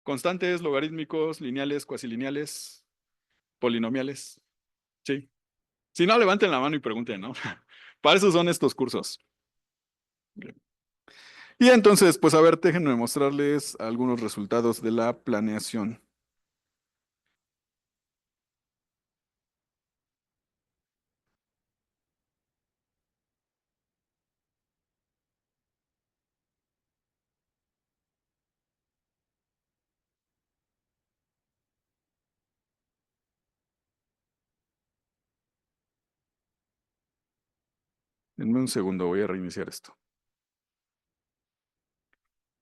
Constantes, logarítmicos, lineales, cuasilineales, polinomiales. Sí. Si no, levanten la mano y pregunten, ¿no? Para eso son estos cursos. Y entonces, pues a ver, déjenme mostrarles algunos resultados de la planeación. Denme un segundo, voy a reiniciar esto.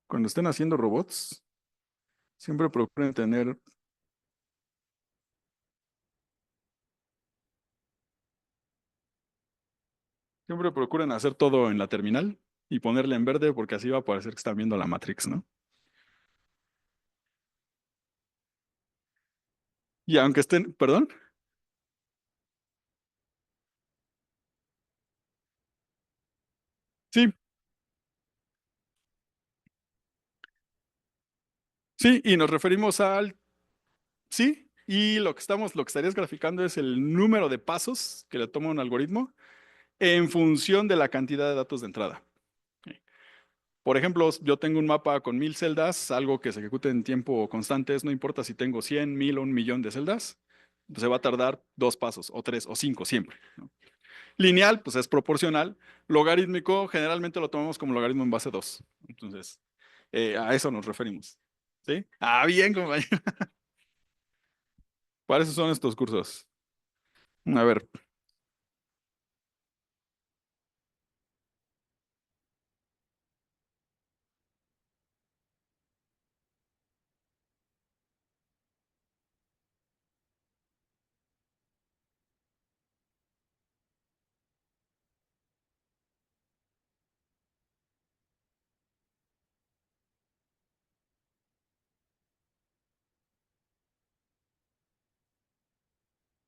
Cuando estén haciendo robots, siempre procuren tener. Siempre procuren hacer todo en la terminal y ponerle en verde porque así va a parecer que están viendo la Matrix, ¿no? Y aunque estén, perdón, sí, sí, y nos referimos al, sí, y lo que estarías graficando es el número de pasos que le toma un algoritmo en función de la cantidad de datos de entrada. Por ejemplo, yo tengo un mapa con 1000 celdas, algo que se ejecute en tiempo constante, no importa si tengo 100, 1000 o 1 millón de celdas, pues se va a tardar 2 pasos, o 3, o 5 siempre, ¿no? Lineal, pues es proporcional. Logarítmico, generalmente lo tomamos como logaritmo en base 2. Entonces, a eso nos referimos. ¿Sí? Ah, bien, compañero. Para eso son estos cursos. A ver,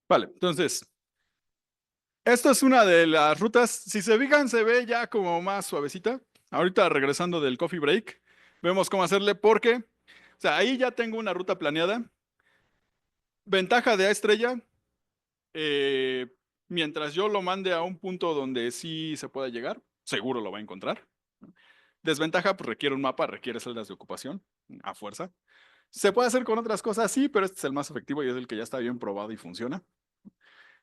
vale. Entonces, esto es una de las rutas. Si se fijan, se ve ya como más suavecita. Ahorita regresando del coffee break, vemos cómo hacerle porque, o sea, ahí ya tengo una ruta planeada. Ventaja de A estrella, eh, mientras yo lo mande a un punto donde sí se pueda llegar, seguro lo va a encontrar. Desventaja, pues requiere un mapa, requiere celdas de ocupación, a fuerza. Se puede hacer con otras cosas, sí, pero este es el más efectivo y es el que ya está bien probado y funciona.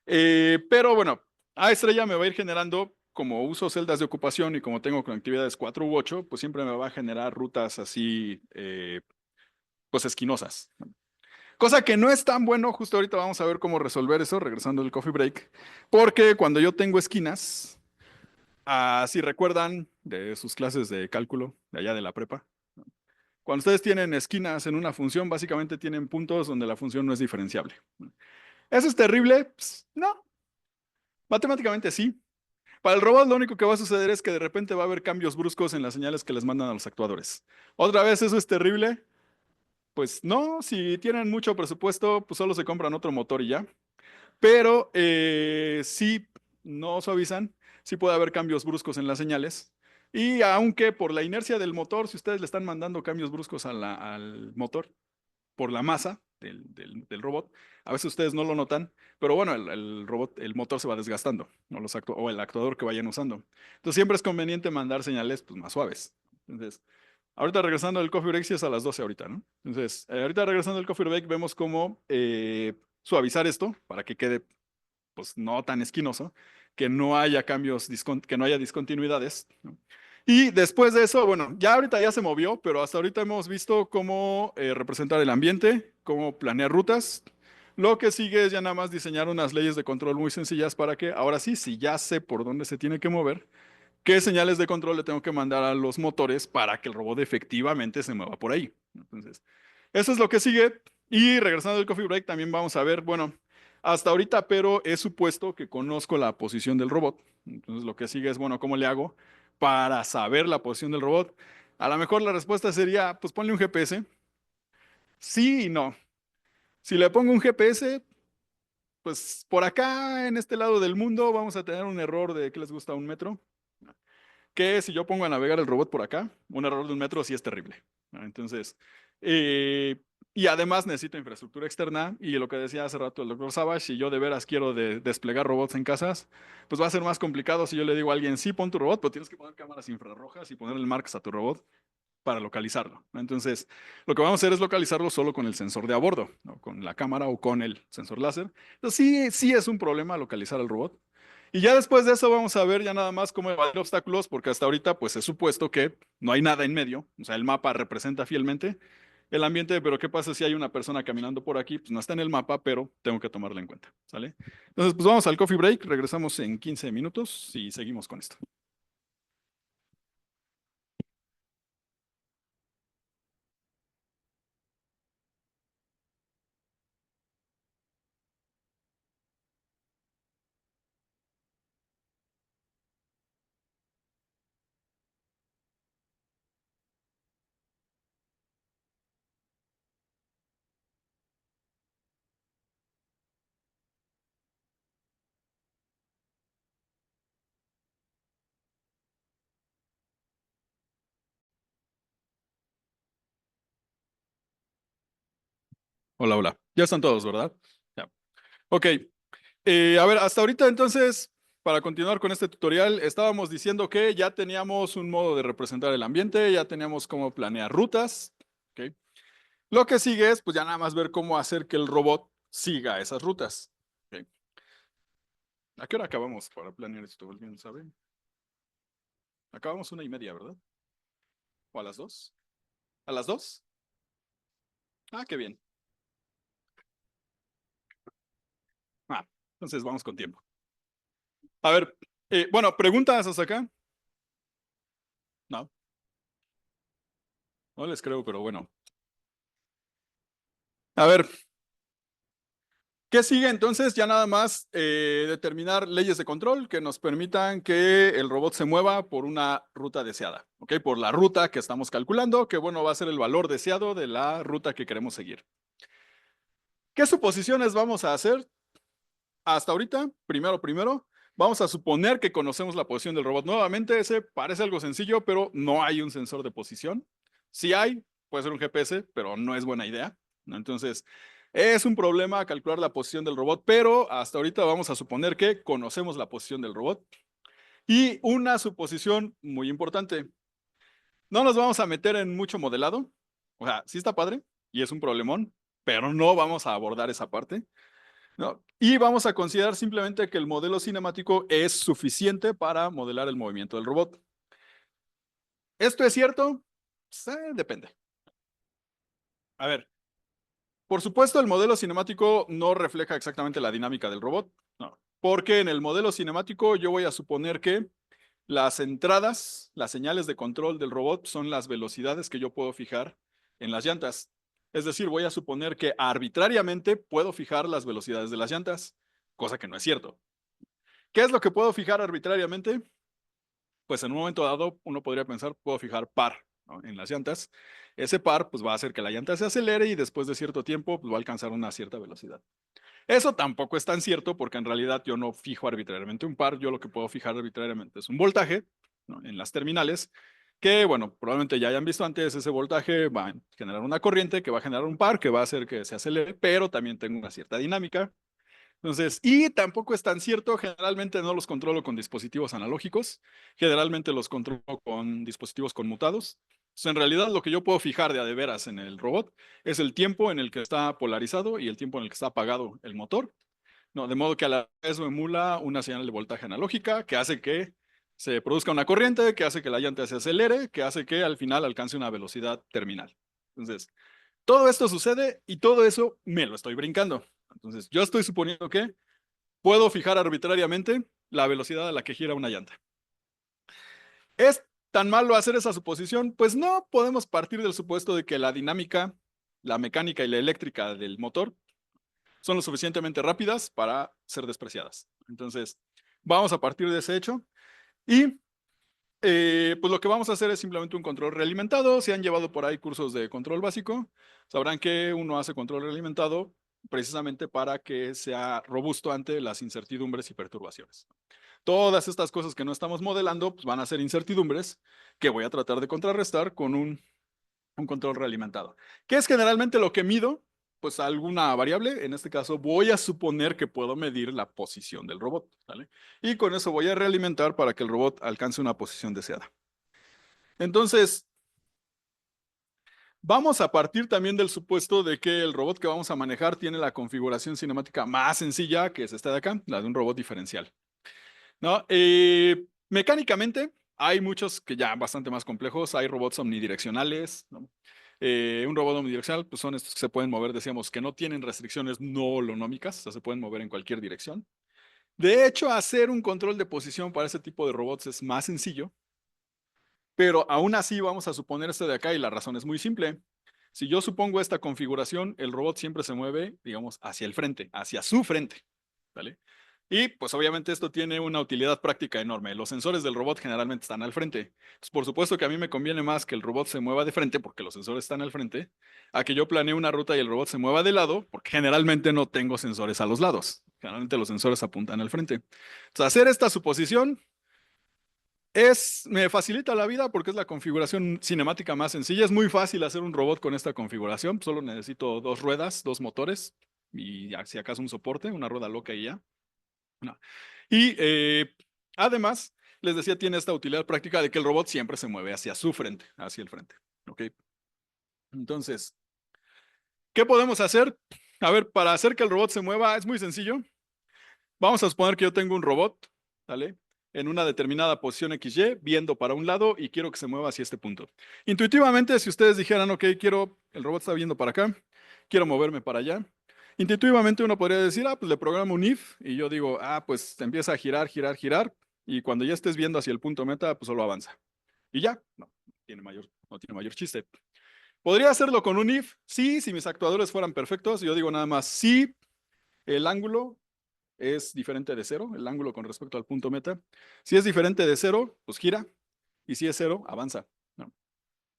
Pero bueno, A estrella me va a ir generando, como uso celdas de ocupación y como tengo conectividades 4 u 8, pues siempre me va a generar rutas así, pues esquinosas. Cosa que no es tan bueno, justo ahorita vamos a ver cómo resolver eso, regresando del coffee break, porque cuando yo tengo esquinas, si recuerdan de sus clases de cálculo, de allá de la prepa, cuando ustedes tienen esquinas en una función, básicamente tienen puntos donde la función no es diferenciable. ¿Eso es terrible? Pues, no, matemáticamente sí. Para el robot lo único que va a suceder es que de repente va a haber cambios bruscos en las señales que les mandan a los actuadores. Otra vez, ¿eso es terrible? Pues no, si tienen mucho presupuesto, pues solo se compran otro motor y ya. Pero sí, no suavizan, sí puede haber cambios bruscos en las señales. Y aunque por la inercia del motor, si ustedes le están mandando cambios bruscos al motor, por la masa del robot, a veces ustedes no lo notan, pero bueno, el robot, el motor se va desgastando, o el actuador que vayan usando. Entonces siempre es conveniente mandar señales pues, más suaves. Entonces, ahorita regresando del coffee break, sí es a las 12 ahorita, ¿no? Entonces, ahorita regresando del coffee break, vemos cómo suavizar esto para que quede pues no tan esquinoso, que no haya cambios, que no haya discontinuidades, ¿no? Y después de eso, bueno, ya ahorita ya se movió, pero hasta ahorita hemos visto cómo representar el ambiente, cómo planear rutas. Lo que sigue es ya nada más diseñar unas leyes de control muy sencillas para que ahora sí, si ya sé por dónde se tiene que mover, qué señales de control le tengo que mandar a los motores para que el robot efectivamente se mueva por ahí. Entonces, eso es lo que sigue. Y regresando al coffee break, también vamos a ver, bueno, hasta ahorita, pero he supuesto que conozco la posición del robot. Entonces, lo que sigue es, bueno, ¿cómo le hago para saber la posición del robot? A lo mejor la respuesta sería, pues ponle un GPS. Sí y no. Si le pongo un GPS, pues por acá, en este lado del mundo, vamos a tener un error de, ¿qué les gusta? Un metro. Que si yo pongo a navegar el robot por acá, un error de un metro sí es terrible, ¿no? Entonces, y además necesita infraestructura externa. Y lo que decía hace rato el doctor Savage, si yo de veras quiero desplegar robots en casas, pues va a ser más complicado si yo le digo a alguien, sí, pon tu robot, pero tienes que poner cámaras infrarrojas y ponerle marcas a tu robot para localizarlo, ¿no? Entonces, lo que vamos a hacer es localizarlo solo con el sensor de a bordo, ¿no? Con la cámara o con el sensor láser. Entonces, sí, sí es un problema localizar al robot. Y ya después de eso vamos a ver ya nada más cómo evadir obstáculos, porque hasta ahorita pues es supuesto que no hay nada en medio, o sea, el mapa representa fielmente el ambiente, pero ¿qué pasa si hay una persona caminando por aquí? Pues no está en el mapa, pero tengo que tomarla en cuenta, ¿sale? Entonces, pues vamos al coffee break, regresamos en 15 minutos y seguimos con esto. Hola, hola. Ya están todos, ¿verdad? Ya. Ok. A ver, hasta ahorita entonces, para continuar con este tutorial, estábamos diciendo que ya teníamos un modo de representar el ambiente, ya teníamos cómo planear rutas. ¿Ok? Lo que sigue es, pues ya nada más ver cómo hacer que el robot siga esas rutas. ¿Ok? ¿A qué hora acabamos para planear esto? ¿Alguien sabe? Acabamos 1:30, ¿verdad? ¿O a las 2? ¿A las 2? Ah, qué bien. Ah, entonces vamos con tiempo. A ver, bueno, preguntas hasta acá. No, no les creo, pero bueno. A ver, ¿qué sigue entonces? Ya nada más determinar leyes de control que nos permitan que el robot se mueva por una ruta deseada, ¿ok? Por la ruta que estamos calculando, que bueno, va a ser el valor deseado de la ruta que queremos seguir. ¿Qué suposiciones vamos a hacer hasta ahorita? Primero, vamos a suponer que conocemos la posición del robot. Nuevamente, ese parece algo sencillo, pero no hay un sensor de posición. Si hay, puede ser un GPS, pero no es buena idea, ¿no? Entonces, es un problema calcular la posición del robot, pero hasta ahorita vamos a suponer que conocemos la posición del robot. Y una suposición muy importante, no nos vamos a meter en mucho modelado. O sea, sí está padre y es un problemón, pero no vamos a abordar esa parte, ¿no? Y vamos a considerar simplemente que el modelo cinemático es suficiente para modelar el movimiento del robot. ¿Esto es cierto? Pues, depende. A ver, por supuesto, el modelo cinemático no refleja exactamente la dinámica del robot, no, porque en el modelo cinemático yo voy a suponer que las entradas, las señales de control del robot son las velocidades que yo puedo fijar en las llantas. Es decir, voy a suponer que arbitrariamente puedo fijar las velocidades de las llantas, cosa que no es cierto. ¿Qué es lo que puedo fijar arbitrariamente? Pues en un momento dado uno podría pensar, puedo fijar par, ¿no? En las llantas. Ese par pues va a hacer que la llanta se acelere y después de cierto tiempo pues va a alcanzar una cierta velocidad. Eso tampoco es tan cierto porque en realidad yo no fijo arbitrariamente un par, yo lo que puedo fijar arbitrariamente es un voltaje, ¿no? En las terminales, que bueno, probablemente ya hayan visto antes, ese voltaje va a generar una corriente que va a generar un par que va a hacer que se acelere, pero también tengo una cierta dinámica. Entonces, y tampoco es tan cierto, generalmente no los controlo con dispositivos analógicos, generalmente los controlo con dispositivos conmutados. Entonces, en realidad lo que yo puedo fijar de a de veras en el robot es el tiempo en el que está polarizado y el tiempo en el que está apagado el motor, ¿no? De modo que a la vez me emula una señal de voltaje analógica que hace que se produzca una corriente, que hace que la llanta se acelere, que hace que al final alcance una velocidad terminal. Entonces, todo esto sucede y todo eso me lo estoy brincando. Entonces, yo estoy suponiendo que puedo fijar arbitrariamente la velocidad a la que gira una llanta. ¿Es tan malo hacer esa suposición? Pues no, podemos partir del supuesto de que la dinámica, la mecánica y la eléctrica del motor son lo suficientemente rápidas para ser despreciadas. Entonces, vamos a partir de ese hecho y pues lo que vamos a hacer es simplemente un control realimentado. Si han llevado por ahí cursos de control básico, sabrán que uno hace control realimentado precisamente para que sea robusto ante las incertidumbres y perturbaciones. Todas estas cosas que no estamos modelando pues van a ser incertidumbres que voy a tratar de contrarrestar con un un control realimentado. ¿Qué es generalmente lo que mido? Pues alguna variable. En este caso voy a suponer que puedo medir la posición del robot, ¿vale? Y con eso voy a realimentar para que el robot alcance una posición deseada. Entonces, vamos a partir también del supuesto de que el robot que vamos a manejar tiene la configuración cinemática más sencilla, que es esta de acá, la de un robot diferencial, ¿no? Mecánicamente, hay muchos que ya bastante más complejos. Hay robots omnidireccionales, ¿no? Un robot omnidireccional, pues son estos que se pueden mover, decíamos, que no tienen restricciones no holonómicas, o sea, se pueden mover en cualquier dirección. De hecho, hacer un control de posición para ese tipo de robots es más sencillo, pero aún así vamos a suponer este de acá y la razón es muy simple. Si yo supongo esta configuración, el robot siempre se mueve, digamos, hacia el frente, hacia su frente, ¿vale? Y pues obviamente esto tiene una utilidad práctica enorme. Los sensores del robot generalmente están al frente. Entonces, por supuesto que a mí me conviene más que el robot se mueva de frente porque los sensores están al frente, a que yo planee una ruta y el robot se mueva de lado porque generalmente no tengo sensores a los lados. Generalmente los sensores apuntan al frente. Entonces, hacer esta suposición me facilita la vida porque es la configuración cinemática más sencilla. Es muy fácil hacer un robot con esta configuración. Solo necesito dos ruedas, dos motores y si acaso un soporte, una rueda loca y ya. No. Y además, les decía, tiene esta utilidad práctica de que el robot siempre se mueve hacia su frente, hacia el frente. ¿Ok? Entonces, ¿qué podemos hacer? A ver, para hacer que el robot se mueva es muy sencillo. Vamos a suponer que yo tengo un robot, ¿vale? En una determinada posición XY, viendo para un lado y quiero que se mueva hacia este punto. Intuitivamente, si ustedes dijeran, ok, el robot está viendo para acá, quiero moverme para allá. Intuitivamente uno podría decir, pues le programo un if y yo digo, pues empieza a girar, girar, girar y cuando ya estés viendo hacia el punto meta, pues solo avanza. Y ya, no tiene mayor chiste. ¿Podría hacerlo con un if? Sí, si mis actuadores fueran perfectos. Yo digo nada más, si el ángulo es diferente de cero, el ángulo con respecto al punto meta. Si es diferente de cero, pues gira. Y si es cero, avanza, ¿no?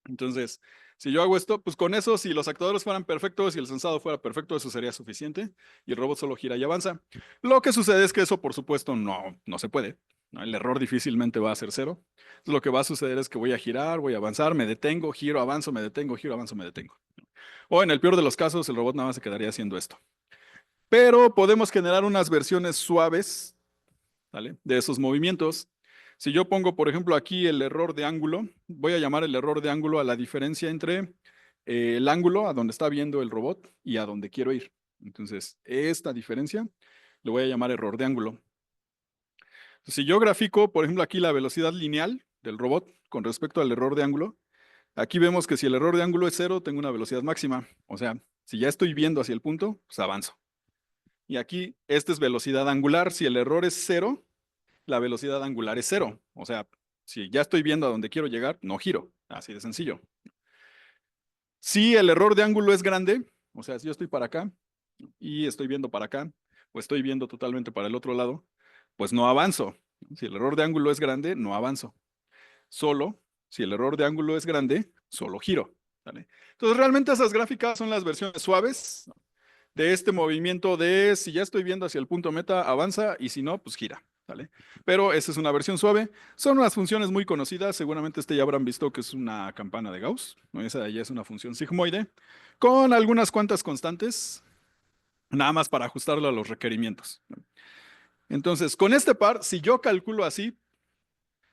Entonces, si yo hago esto, pues con eso, si los actuadores fueran perfectos y el sensado fuera perfecto, eso sería suficiente. Y el robot solo gira y avanza. Lo que sucede es que eso, por supuesto, no se puede, ¿no? El error difícilmente va a ser cero. Entonces, lo que va a suceder es que voy a girar, voy a avanzar, me detengo, giro, avanzo, me detengo, giro, avanzo, me detengo. O en el peor de los casos, el robot nada más se quedaría haciendo esto. Pero podemos generar unas versiones suaves, ¿vale? De esos movimientos. Si yo pongo, por ejemplo, aquí el error de ángulo, voy a llamar el error de ángulo a la diferencia entre el ángulo a donde está viendo el robot y a donde quiero ir. Entonces, esta diferencia lo voy a llamar error de ángulo. Si yo grafico, por ejemplo, aquí la velocidad lineal del robot con respecto al error de ángulo, aquí vemos que si el error de ángulo es cero, tengo una velocidad máxima. O sea, si ya estoy viendo hacia el punto, pues avanzo. Y aquí, esta es velocidad angular. Si el error es cero, la velocidad angular es cero. O sea, si ya estoy viendo a dónde quiero llegar, no giro. Así de sencillo. Si el error de ángulo es grande, o sea, si yo estoy para acá y estoy viendo para acá, o estoy viendo totalmente para el otro lado, pues no avanzo. Si el error de ángulo es grande, no avanzo. Solo, si el error de ángulo es grande, solo giro. ¿Vale? Entonces, realmente esas gráficas son las versiones suaves de este movimiento de si ya estoy viendo hacia el punto meta, avanza y si no, pues gira. ¿Vale? Pero esa es una versión suave. Son unas funciones muy conocidas. Seguramente ya habrán visto que es una campana de Gauss, ¿no? Esa de allá es una función sigmoide con algunas cuantas constantes, nada más para ajustarlo a los requerimientos, ¿no? Entonces, con este par, si yo calculo así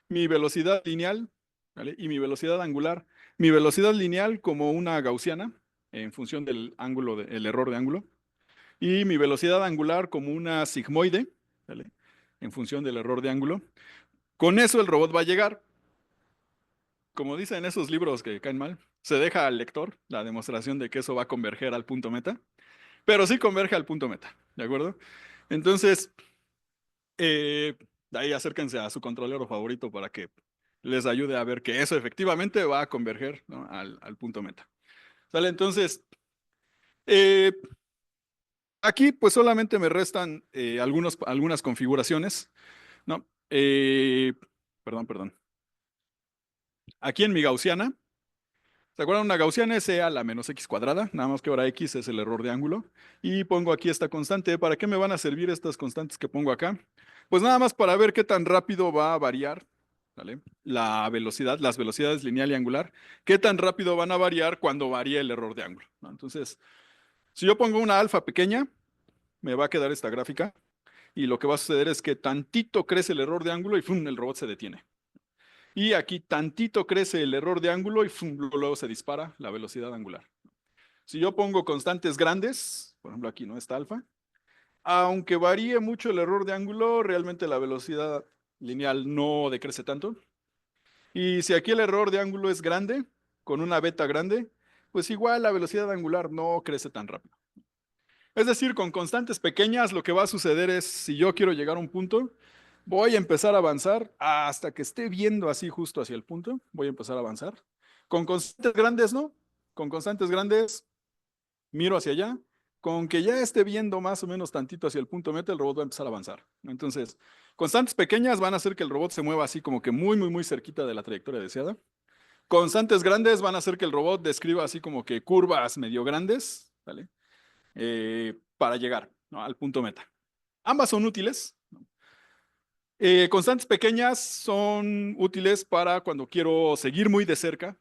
mi velocidad lineal, ¿vale? Y mi velocidad angular, mi velocidad lineal como una gaussiana en función del ángulo, el error de ángulo, y mi velocidad angular como una sigmoide, ¿vale? En función del error de ángulo. Con eso el robot va a llegar. Como dicen esos libros que caen mal, se deja al lector la demostración de que eso va a converger al punto meta, pero sí converge al punto meta, ¿de acuerdo? Entonces, de ahí acérquense a su controlero favorito para que les ayude a ver que eso efectivamente va a converger, ¿no? al punto meta. ¿Sale? Entonces, eh, aquí pues solamente me restan algunas configuraciones, ¿no? Perdón. Aquí en mi gaussiana, ¿se acuerdan? Una gaussiana es E a la menos x cuadrada, nada más que ahora x es el error de ángulo. Y pongo aquí esta constante. ¿Para qué me van a servir estas constantes que pongo acá? Pues nada más para ver qué tan rápido va a variar ¿vale? La velocidad, las velocidades lineal y angular, qué tan rápido van a variar cuando varía el error de ángulo, ¿no? Entonces, si yo pongo una alfa pequeña, me va a quedar esta gráfica y lo que va a suceder es que tantito crece el error de ángulo y ¡fum! El robot se detiene. Y aquí tantito crece el error de ángulo y ¡fum! Luego se dispara la velocidad angular. Si yo pongo constantes grandes, por ejemplo aquí no está alfa, aunque varíe mucho el error de ángulo, realmente la velocidad lineal no decrece tanto. Y si aquí el error de ángulo es grande, con una beta grande, pues igual la velocidad angular no crece tan rápido. Es decir, con constantes pequeñas lo que va a suceder es, si yo quiero llegar a un punto, voy a empezar a avanzar hasta que esté viendo así justo hacia el punto, voy a empezar a avanzar. Con constantes grandes, ¿no? Con constantes grandes, miro hacia allá. Con que ya esté viendo más o menos tantito hacia el punto meta, el robot va a empezar a avanzar. Entonces, constantes pequeñas van a hacer que el robot se mueva así como que muy, muy, muy cerquita de la trayectoria deseada. Constantes grandes van a hacer que el robot describa así como que curvas medio grandes, ¿vale? Para llegar, ¿no? Al punto meta. Ambas son útiles. Constantes pequeñas son útiles para cuando quiero seguir muy de cerca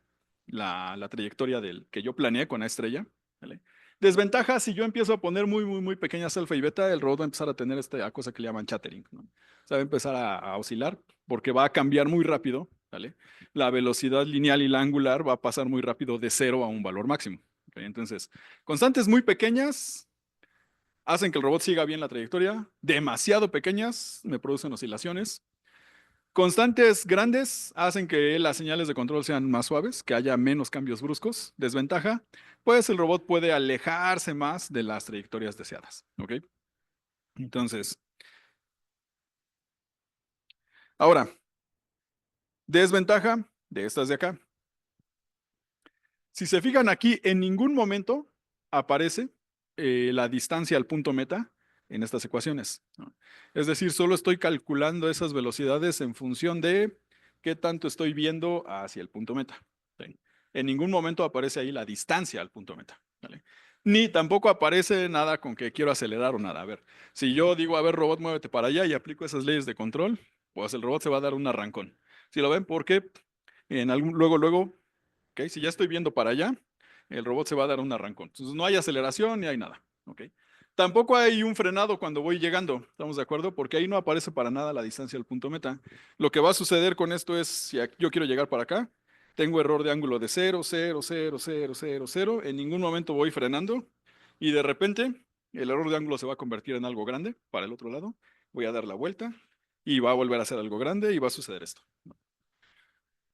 la trayectoria del que yo planeé con la estrella, ¿vale? Desventaja, si yo empiezo a poner muy, muy, muy pequeñas alfa y beta, el robot va a empezar a tener esta cosa que le llaman chattering, ¿no? O sea, va a empezar a oscilar porque va a cambiar muy rápido, ¿vale? La velocidad lineal y la angular va a pasar muy rápido de cero a un valor máximo. ¿Ok? Entonces, constantes muy pequeñas hacen que el robot siga bien la trayectoria. Demasiado pequeñas me producen oscilaciones. Constantes grandes hacen que las señales de control sean más suaves, que haya menos cambios bruscos. Desventaja, pues el robot puede alejarse más de las trayectorias deseadas. ¿Ok? Entonces, ahora, desventaja de estas de acá. Si se fijan aquí, en ningún momento aparece la distancia al punto meta en estas ecuaciones, ¿no? Es decir, solo estoy calculando esas velocidades en función de qué tanto estoy viendo hacia el punto meta. ¿Sí? En ningún momento aparece ahí la distancia al punto meta, ¿vale? Ni tampoco aparece nada con que quiero acelerar o nada. A ver, si yo digo, a ver, robot, muévete para allá y aplico esas leyes de control, pues el robot se va a dar un arrancón. Si lo ven, porque luego, ¿ok? Si ya estoy viendo para allá, el robot se va a dar un arrancón. Entonces no hay aceleración ni hay nada, ¿ok? Tampoco hay un frenado cuando voy llegando, ¿estamos de acuerdo? Porque ahí no aparece para nada la distancia al punto meta. Lo que va a suceder con esto es, si yo quiero llegar para acá, tengo error de ángulo de 0, 0, 0, 0, 0, 0. En ningún momento voy frenando y de repente el error de ángulo se va a convertir en algo grande para el otro lado. Voy a dar la vuelta y va a volver a ser algo grande y va a suceder esto.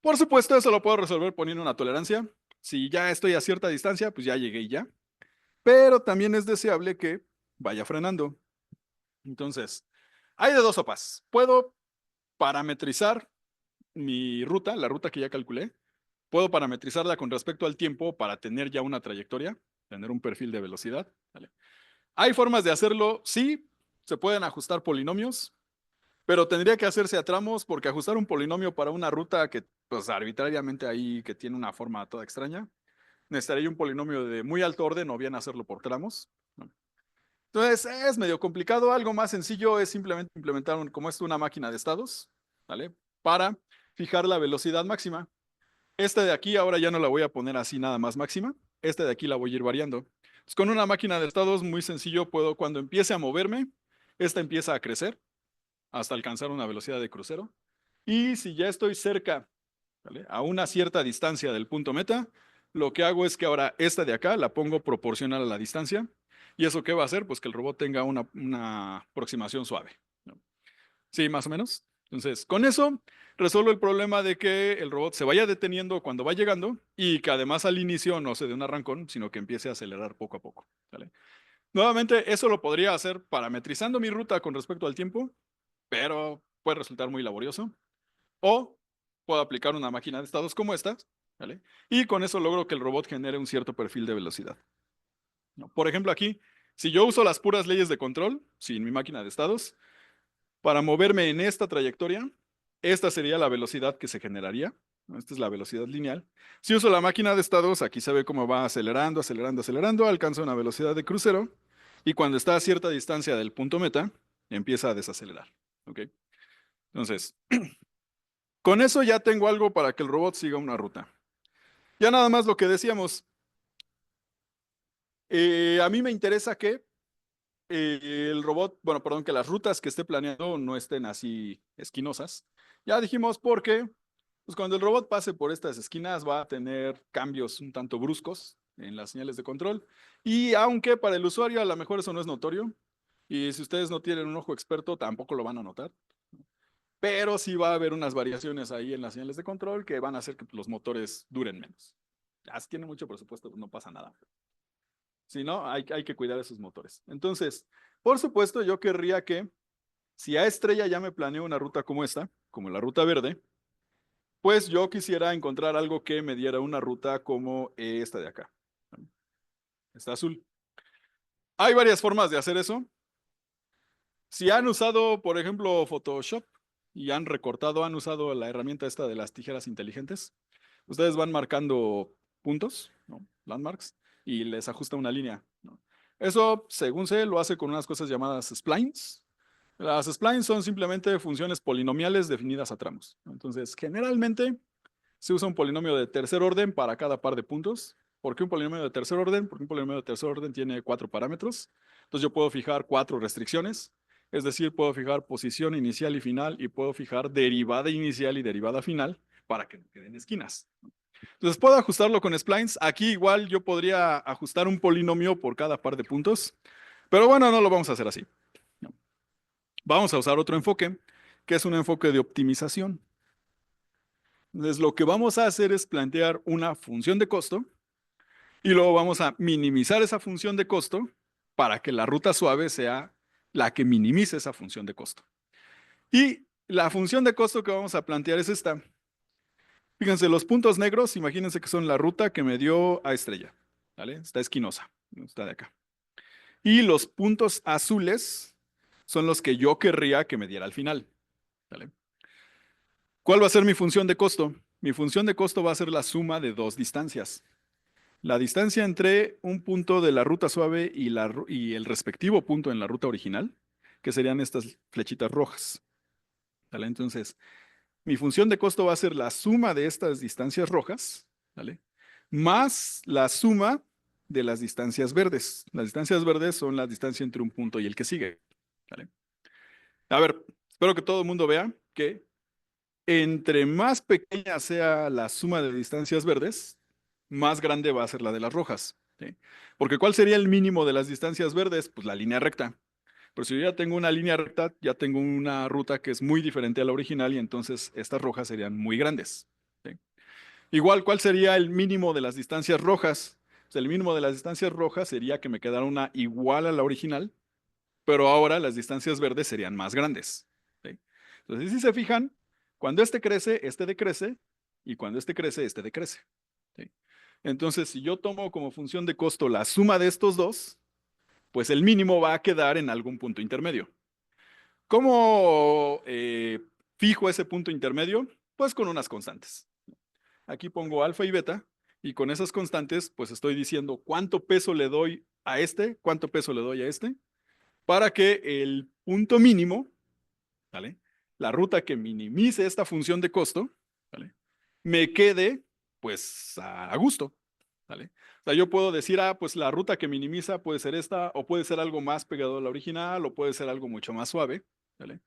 Por supuesto, eso lo puedo resolver poniendo una tolerancia. Si ya estoy a cierta distancia, pues ya llegué y ya. Pero también es deseable que vaya frenando. Entonces, hay de dos sopas. Puedo parametrizar mi ruta, la ruta que ya calculé. Puedo parametrizarla con respecto al tiempo para tener ya una trayectoria, tener un perfil de velocidad. ¿Vale? Hay formas de hacerlo, sí, se pueden ajustar polinomios, pero tendría que hacerse a tramos porque ajustar un polinomio para una ruta que, pues arbitrariamente ahí, que tiene una forma toda extraña, necesitaría un polinomio de muy alto orden o bien hacerlo por tramos, ¿no? Entonces es medio complicado. Algo más sencillo es simplemente implementar como esto una máquina de estados, ¿vale? Para fijar la velocidad máxima. Esta de aquí ahora ya no la voy a poner así nada más máxima. Esta de aquí la voy a ir variando. Entonces, con una máquina de estados muy sencillo puedo, cuando empiece a moverme, esta empieza a crecer hasta alcanzar una velocidad de crucero. Y si ya estoy cerca, ¿vale?, a una cierta distancia del punto meta, lo que hago es que ahora esta de acá la pongo proporcional a la distancia. ¿Y eso qué va a hacer? Pues que el robot tenga una aproximación suave, ¿no? Sí, más o menos. Entonces, con eso resuelvo el problema de que el robot se vaya deteniendo cuando va llegando y que además al inicio no se dé un arrancón, sino que empiece a acelerar poco a poco, ¿vale? Nuevamente, eso lo podría hacer parametrizando mi ruta con respecto al tiempo, pero puede resultar muy laborioso. O puedo aplicar una máquina de estados como esta, ¿vale? Y con eso logro que el robot genere un cierto perfil de velocidad, ¿no? Por ejemplo, aquí, si yo uso las puras leyes de control, sin mi máquina de estados, para moverme en esta trayectoria, esta sería la velocidad que se generaría, ¿no? Esta es la velocidad lineal. Si uso la máquina de estados, aquí se ve cómo va acelerando, acelerando, acelerando, alcanza una velocidad de crucero y cuando está a cierta distancia del punto meta, empieza a desacelerar, ¿ok? Entonces, Con eso ya tengo algo para que el robot siga una ruta. Ya nada más lo que decíamos. A mí me interesa que el robot, bueno, perdón, que las rutas que esté planeando no estén así esquinosas. Ya dijimos porque, pues cuando el robot pase por estas esquinas va a tener cambios un tanto bruscos en las señales de control. Y aunque para el usuario a lo mejor eso no es notorio, y si ustedes no tienen un ojo experto tampoco lo van a notar, pero sí va a haber unas variaciones ahí en las señales de control que van a hacer que los motores duren menos. Ya si tiene mucho presupuesto, pues no pasa nada. Si no, hay que cuidar esos motores. Entonces, por supuesto, yo querría que si a Estrella ya me planeo una ruta como esta, como la ruta verde, pues yo quisiera encontrar algo que me diera una ruta como esta de acá. Esta azul. Hay varias formas de hacer eso. Si han usado, por ejemplo, Photoshop y han recortado, han usado la herramienta esta de las tijeras inteligentes, ustedes van marcando puntos, ¿no? Landmarks, y les ajusta una línea, ¿no? Eso, según sé, lo hace con unas cosas llamadas splines. Las splines son simplemente funciones polinomiales definidas a tramos, ¿no? Entonces, generalmente se usa un polinomio de tercer orden para cada par de puntos. ¿Por qué un polinomio de tercer orden? Porque un polinomio de tercer orden tiene 4 parámetros. Entonces yo puedo fijar 4 restricciones. Es decir, puedo fijar posición inicial y final y puedo fijar derivada inicial y derivada final para que no queden esquinas. Entonces puedo ajustarlo con splines. Aquí igual yo podría ajustar un polinomio por cada par de puntos. Pero bueno, no lo vamos a hacer así. No. Vamos a usar otro enfoque, que es un enfoque de optimización. Entonces, lo que vamos a hacer es plantear una función de costo y luego vamos a minimizar esa función de costo para que la ruta suave sea la que minimice esa función de costo. Y la función de costo que vamos a plantear es esta. Fíjense, los puntos negros, imagínense que son la ruta que me dio a Estrella. ¿Vale? Está esquinosa, está de acá. Y los puntos azules son los que yo querría que me diera al final. ¿Vale? ¿Cuál va a ser mi función de costo? Mi función de costo va a ser la suma de dos distancias. La distancia entre un punto de la ruta suave y el respectivo punto en la ruta original, que serían estas flechitas rojas. ¿Vale? Entonces, mi función de costo va a ser la suma de estas distancias rojas, ¿vale? Más la suma de las distancias verdes. Las distancias verdes son la distancia entre un punto y el que sigue. ¿Vale? A ver, espero que todo el mundo vea que entre más pequeña sea la suma de distancias verdes, más grande va a ser la de las rojas. ¿Sí? Porque ¿cuál sería el mínimo de las distancias verdes? Pues la línea recta. Pero si yo ya tengo una línea recta, ya tengo una ruta que es muy diferente a la original y entonces estas rojas serían muy grandes. ¿Sí? Igual, ¿cuál sería el mínimo de las distancias rojas? Pues el mínimo de las distancias rojas sería que me quedara una igual a la original, pero ahora las distancias verdes serían más grandes. ¿Sí? Entonces, si se fijan, cuando este crece, este decrece, y cuando este crece, este decrece. ¿Sí? Entonces, si yo tomo como función de costo la suma de estos dos, pues el mínimo va a quedar en algún punto intermedio. ¿Cómo fijo ese punto intermedio? Pues con unas constantes. Aquí pongo alfa y beta, y con esas constantes, pues estoy diciendo cuánto peso le doy a este, cuánto peso le doy a este, para que el punto mínimo, ¿vale? La ruta que minimice esta función de costo, ¿vale? Me quede, pues, a gusto, ¿vale? O sea, yo puedo decir, pues la ruta que minimiza puede ser esta, o puede ser algo más pegado a la original, o puede ser algo mucho más suave, ¿vale?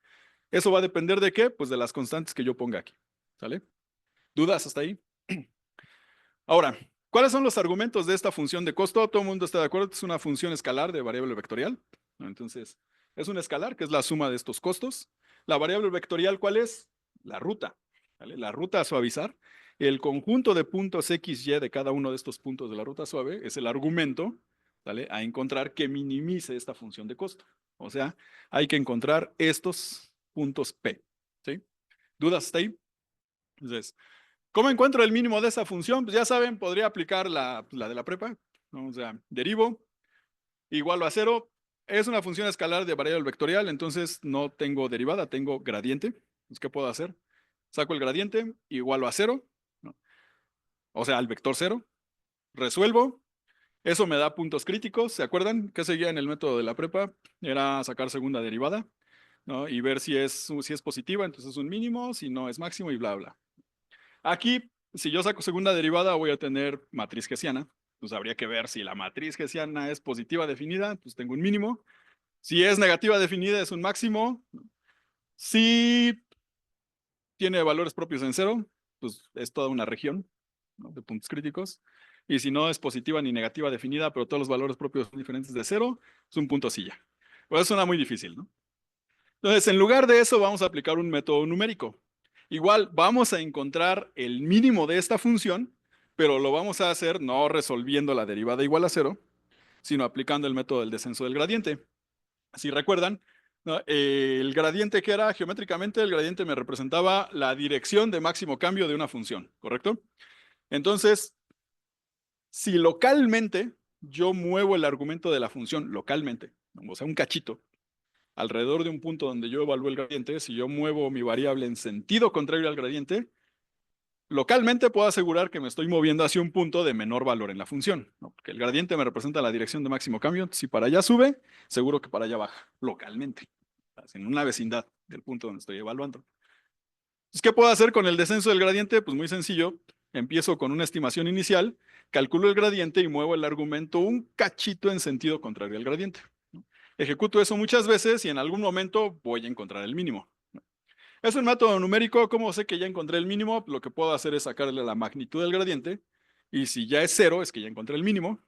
Eso va a depender de qué, pues de las constantes que yo ponga aquí, ¿sale? ¿Dudas hasta ahí? Ahora, ¿cuáles son los argumentos de esta función de costo? Todo el mundo está de acuerdo, es una función escalar de variable vectorial, ¿no? Entonces, es un escalar que es la suma de estos costos. La variable vectorial, ¿cuál es? La ruta, ¿vale? La ruta a suavizar. El conjunto de puntos x, y de cada uno de estos puntos de la ruta suave es el argumento, ¿vale? A encontrar que minimice esta función de costo. O sea, hay que encontrar estos puntos P, ¿sí? ¿Dudas hasta ahí? Entonces, ¿cómo encuentro el mínimo de esa función? Pues ya saben, podría aplicar la de la prepa, ¿no? O sea, derivo, igual a cero. Es una función escalar de variable vectorial, entonces no tengo derivada, tengo gradiente. Entonces, ¿qué puedo hacer? Saco el gradiente, igual a cero, ¿no? O sea, al vector cero. Resuelvo. Eso me da puntos críticos. ¿Se acuerdan qué seguía en el método de la prepa? Era sacar segunda derivada. ¿no? Y ver si es positiva, entonces es un mínimo, si no es máximo y bla, bla. Aquí, si yo saco segunda derivada, voy a tener matriz hessiana. Pues habría que ver si la matriz hessiana es positiva definida, pues tengo un mínimo. Si es negativa definida, es un máximo. Si tiene valores propios en cero, pues es toda una región, ¿no?, de puntos críticos. Y si no es positiva ni negativa definida, pero todos los valores propios son diferentes de cero, es un punto silla. Pues eso suena muy difícil, ¿no? Entonces, en lugar de eso, vamos a aplicar un método numérico. Igual, vamos a encontrar el mínimo de esta función, pero lo vamos a hacer no resolviendo la derivada igual a cero, sino aplicando el método del descenso del gradiente. Si recuerdan, ¿no?, el gradiente que era geométricamente, el gradiente me representaba la dirección de máximo cambio de una función, ¿correcto? Entonces, si localmente yo muevo el argumento de la función localmente, o sea, un cachito, alrededor de un punto donde yo evalúo el gradiente, si yo muevo mi variable en sentido contrario al gradiente, localmente puedo asegurar que me estoy moviendo hacia un punto de menor valor en la función, ¿no? Porque el gradiente me representa la dirección de máximo cambio. Si para allá sube, seguro que para allá baja, localmente, en una vecindad del punto donde estoy evaluando. Entonces, ¿qué puedo hacer con el descenso del gradiente? Pues muy sencillo. Empiezo con una estimación inicial, calculo el gradiente y muevo el argumento un cachito en sentido contrario al gradiente, ¿no? Ejecuto eso muchas veces y en algún momento voy a encontrar el mínimo. Es un método numérico. ¿Cómo sé que ya encontré el mínimo? Lo que puedo hacer es sacarle la magnitud del gradiente. Y si ya es cero, es que ya encontré el mínimo.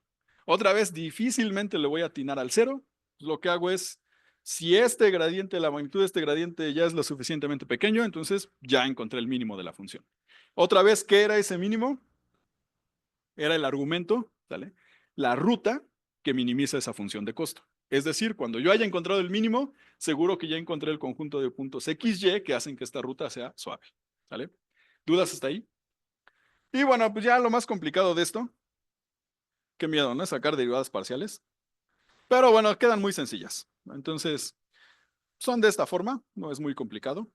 Otra vez, difícilmente le voy a atinar al cero. Lo que hago es, si este gradiente, la magnitud de este gradiente ya es lo suficientemente pequeño, entonces ya encontré el mínimo de la función. Otra vez, ¿qué era ese mínimo? Era el argumento, ¿sale?, la ruta que minimiza esa función de costo. Es decir, cuando yo haya encontrado el mínimo, seguro que ya encontré el conjunto de puntos XY que hacen que esta ruta sea suave, ¿sale? ¿Dudas hasta ahí? Y bueno, pues ya lo más complicado de esto, qué miedo, ¿no?, sacar derivadas parciales. Pero bueno, quedan muy sencillas. Entonces, son de esta forma, no es muy complicado.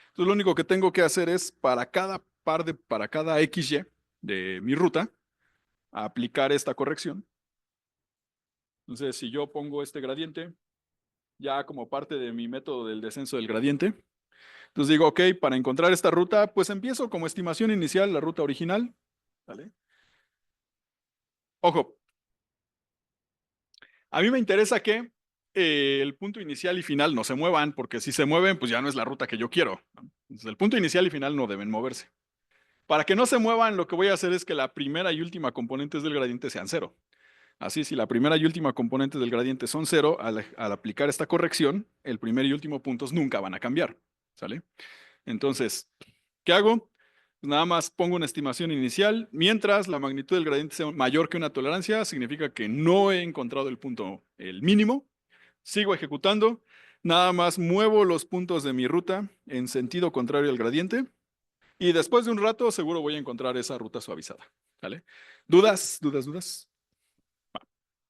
Entonces, lo único que tengo que hacer es para cada XY de mi ruta, aplicar esta corrección. Entonces, si yo pongo este gradiente ya como parte de mi método del descenso del gradiente, entonces digo, ok, para encontrar esta ruta, pues empiezo como estimación inicial la ruta original, ¿vale? Ojo, a mí me interesa que el punto inicial y final no se muevan, porque si se mueven, pues ya no es la ruta que yo quiero, ¿no? Entonces, el punto inicial y final no deben moverse. Para que no se muevan, lo que voy a hacer es que la primera y última componentes del gradiente sean cero. Así, si la primera y última componente del gradiente son cero, al aplicar esta corrección, el primer y último puntos nunca van a cambiar, ¿sale? Entonces, ¿qué hago? Pues nada más pongo una estimación inicial. Mientras la magnitud del gradiente sea mayor que una tolerancia, significa que no he encontrado el punto, el mínimo. Sigo ejecutando. Nada más muevo los puntos de mi ruta en sentido contrario al gradiente. Y después de un rato, seguro voy a encontrar esa ruta suavizada, ¿vale? ¿Dudas? ¿Dudas? ¿Dudas?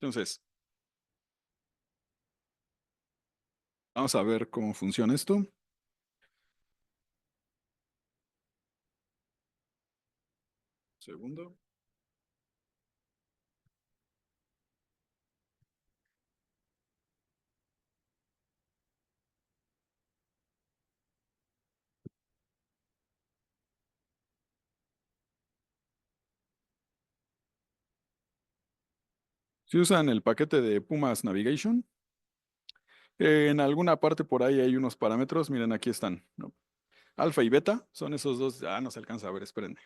Entonces, vamos a ver cómo funciona esto. Segundo. Si usan el paquete de Pumas Navigation, en alguna parte por ahí hay unos parámetros. Miren, aquí están, ¿no? Alfa y beta son esos dos. Ah, no se alcanza a ver, espérenme.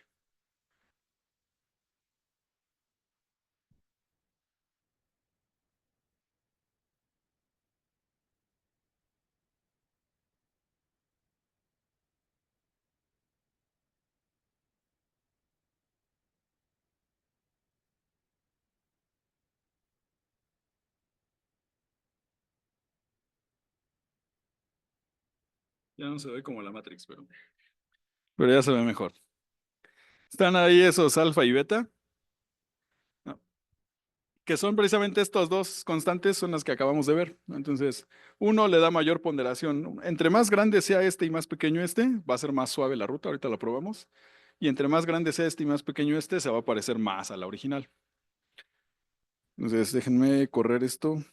Ya no se ve como la Matrix, pero ya se ve mejor. Están ahí esos alfa y beta, ¿no?, que son precisamente estos dos constantes, son las que acabamos de ver, ¿no? Entonces, uno le da mayor ponderación. Entre más grande sea este y más pequeño este, va a ser más suave la ruta. Ahorita lo probamos. Y entre más grande sea este y más pequeño este, se va a parecer más a la original. Entonces, déjenme correr esto.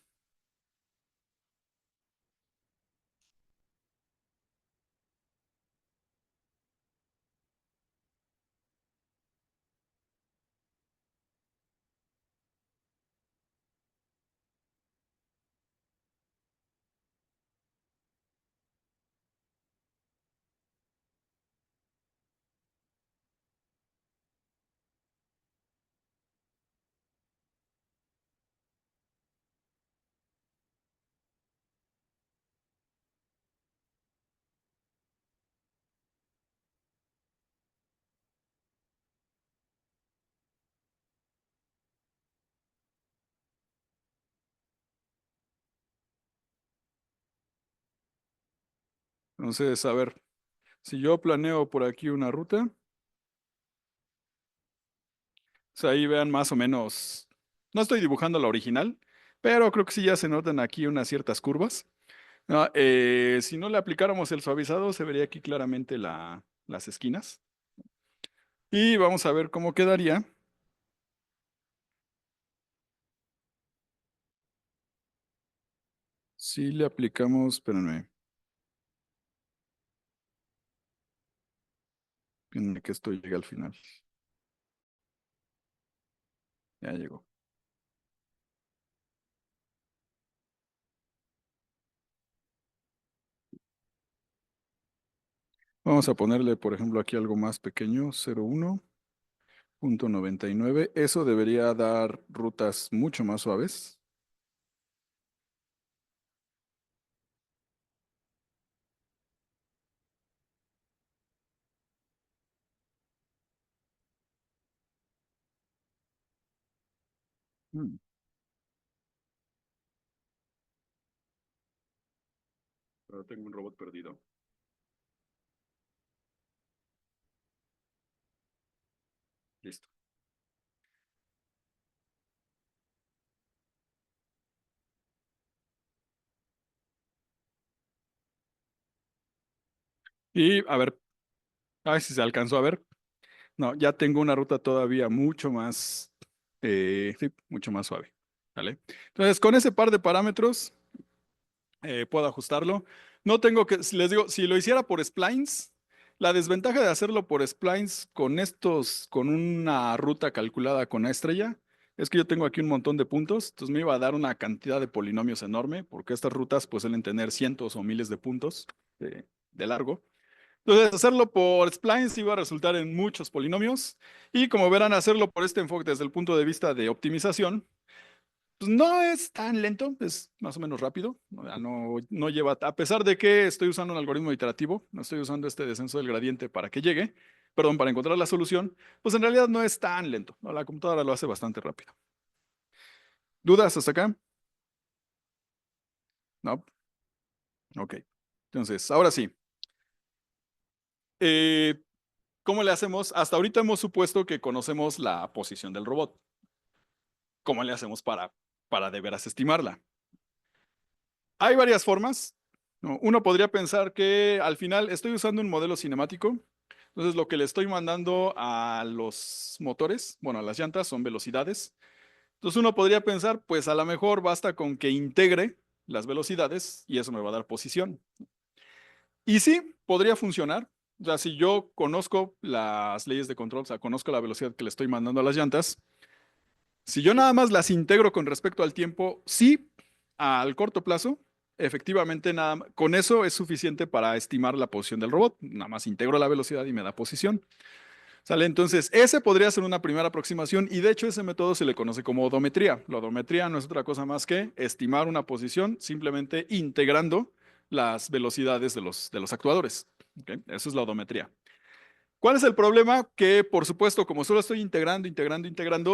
Entonces, a ver, si yo planeo por aquí una ruta, pues ahí vean más o menos, no estoy dibujando la original, pero creo que sí ya se notan aquí unas ciertas curvas. No, si no le aplicáramos el suavizado, se vería aquí claramente las esquinas. Y vamos a ver cómo quedaría si le aplicamos, espérenme, espérenme que esto llegue al final. Ya llegó. Vamos a ponerle, por ejemplo, aquí algo más pequeño, 0,1.99. Eso debería dar rutas mucho más suaves. Mm, pero tengo un robot perdido. Listo. Y a ver, a ver si se alcanzó a ver. No, ya tengo una ruta todavía mucho más, sí, mucho más suave. ¿Vale? Entonces, con ese par de parámetros, puedo ajustarlo. No tengo que, si les digo, si lo hiciera por splines, la desventaja de hacerlo por splines con estos, con una ruta calculada con una estrella, es que yo tengo aquí un montón de puntos, entonces me iba a dar una cantidad de polinomios enorme, porque estas rutas pues suelen tener cientos o miles de puntos de largo. Entonces, hacerlo por splines iba a resultar en muchos polinomios, y como verán, hacerlo por este enfoque desde el punto de vista de optimización, pues no es tan lento, es más o menos rápido. No lleva, a pesar de que estoy usando un algoritmo iterativo, no estoy usando este descenso del gradiente para que llegue, perdón, para encontrar la solución, pues en realidad no es tan lento, ¿no? La computadora lo hace bastante rápido. ¿Dudas hasta acá? No. Ok. Entonces, ahora sí. Eh, ¿Cómo le hacemos? Hasta ahorita hemos supuesto que conocemos la posición del robot. ¿Cómo le hacemos para de veras estimarla? Hay varias formas, ¿no? Uno podría pensar que al final estoy usando un modelo cinemático, entonces lo que le estoy mandando a los motores, bueno, a las llantas, son velocidades. Entonces uno podría pensar, pues a lo mejor basta con que integre las velocidades y eso me va a dar posición. Y sí, podría funcionar. O sea, si yo conozco las leyes de control, o sea, conozco la velocidad que le estoy mandando a las llantas, si yo nada más las integro con respecto al tiempo, sí, al corto plazo, efectivamente, con eso es suficiente para estimar la posición del robot. Nada más integro la velocidad y me da posición. ¿Sale? Entonces, ese podría ser una primera aproximación y de hecho ese método se le conoce como odometría. La odometría no es otra cosa más que estimar una posición simplemente integrando las velocidades de los actuadores. ¿Ok? Eso es la odometría. ¿Cuál es el problema? Que, por supuesto, como solo estoy integrando,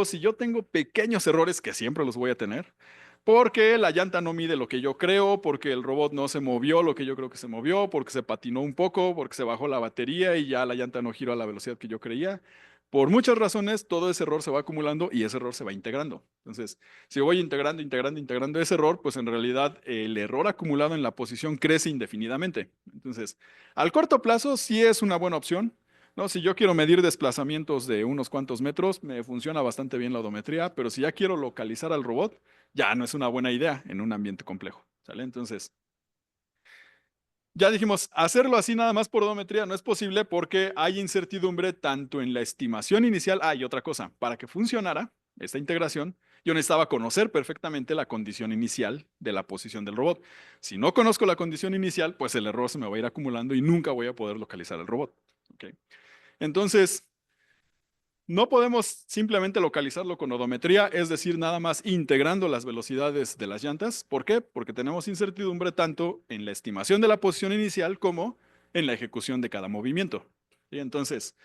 si yo tengo pequeños errores, que siempre los voy a tener, porque la llanta no mide lo que yo creo, porque el robot no se movió lo que yo creo que se movió, porque se patinó un poco, porque se bajó la batería y ya la llanta no giró a la velocidad que yo creía. Por muchas razones, todo ese error se va acumulando y ese error se va integrando. Entonces, si voy integrando ese error, pues en realidad el error acumulado en la posición crece indefinidamente. Entonces, al corto plazo sí es una buena opción. No, si yo quiero medir desplazamientos de unos cuantos metros, me funciona bastante bien la odometría, pero si ya quiero localizar al robot, ya no es una buena idea en un ambiente complejo, ¿sale? Entonces, ya dijimos, hacerlo así nada más por odometría no es posible porque hay incertidumbre tanto en la estimación inicial. Ah, y otra cosa, para que funcionara esta integración, yo necesitaba conocer perfectamente la condición inicial de la posición del robot. Si no conozco la condición inicial, pues el error se me va a ir acumulando y nunca voy a poder localizar al robot. ¿Ok? Entonces, no podemos simplemente localizarlo con odometría, es decir, nada más integrando las velocidades de las llantas. ¿Por qué? Porque tenemos incertidumbre tanto en la estimación de la posición inicial como en la ejecución de cada movimiento. Y entonces,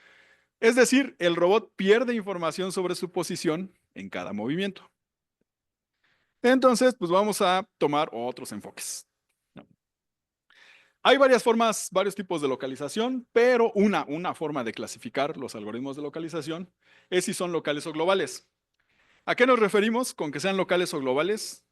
es decir, el robot pierde información sobre su posición en cada movimiento. Entonces, pues vamos a tomar otros enfoques. Hay varias formas, varios tipos de localización, pero una forma de clasificar los algoritmos de localización es si son locales o globales. ¿A qué nos referimos con que sean locales o globales?